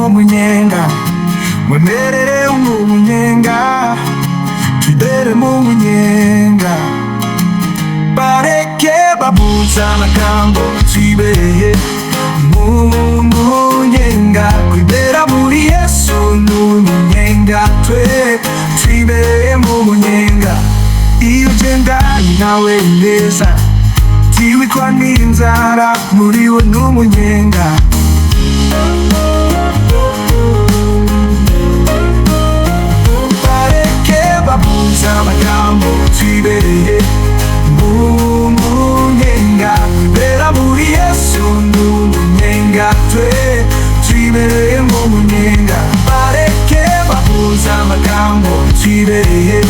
umunyenga, mwemerere umunyenga, twibere mu munyenga. Bareke babuze amagambo, twibere mu munyenga. Kwibera muri Yesu n'umunyenga, twibere mu munyenga. Iyo ugendanye nawe neza, tiwicwa n'inzara, muri we n'umunyenga. Bareke babuze amagambo, twibere mu munyenga. Kwibera muri Yesu n'umunyenga, twibere mu munyenga. Bareke babuze amagambo, twibere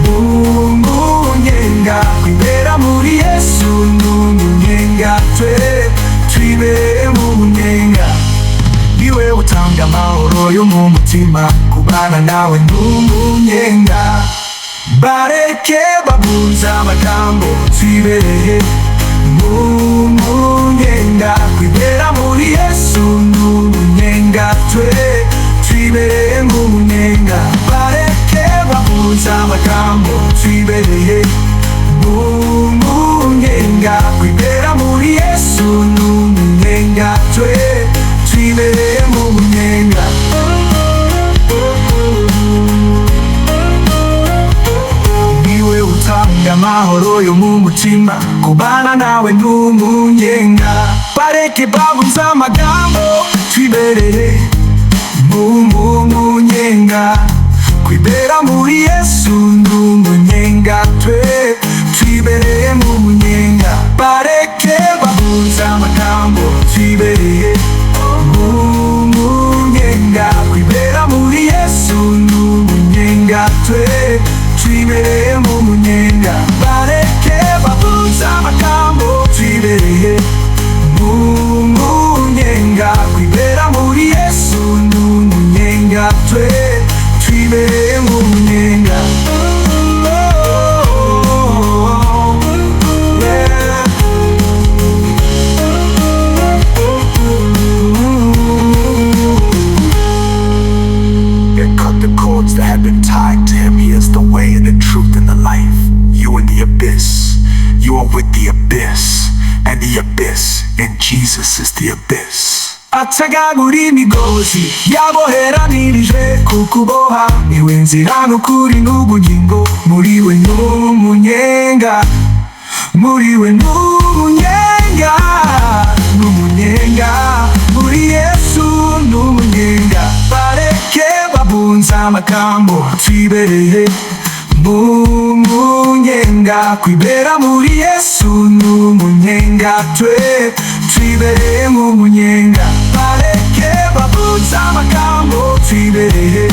mu munyenga. Kwibera muri Yesu n'umunyenga, twibere mu munyenga. Niwe utanga amahoro yo mu mutima, kubana nawe n'umunyenga. Bareke babuze amagambo, twibere mu munyenga. Kwibera muri Yesu n'umunyenga, twibere mu munyenga. Bareke babuze amagambo, twibere mu munyenga. Kwibera muri Yesu n'umunyenga, twibere mu munyenga. Niwe utanga amahoro yo mu mutima, kubana nawe n'umunyenga. Bareke babuze amagambo, twibere mu munyenga. Kwibera muri Yesu n'umunyenga, twibere mu munyenga. Bareke babuze amagambo, twibere mu munyenga. Kwibera muri Yesu n'umunyenga, twibere mu munyenga. Bareke babuze amagambo, twibere mu munyenga. Kwibera muri Yesu n'umunyenga, twibere mu munyenga. Cut the cords that have been tied to him. He is the way and the truth and the life. You in the abyss, you are with the abyss, and the abyss in Jesus is the abyss. Atagagura imigozi yaboheranirije kukuboha, niwe nzira n'ukuri n'ubugingo. Muri we n'umunyenga, muri we n'umunyenga, n'umunyenga. Muri Yesu n'umunyenga. Bareke babuze amagambo, twibere mu munyenga. Kwibera muri Yesu n'umunyenga, twibere mu munyenga. Bareke babuze amagambo, twibere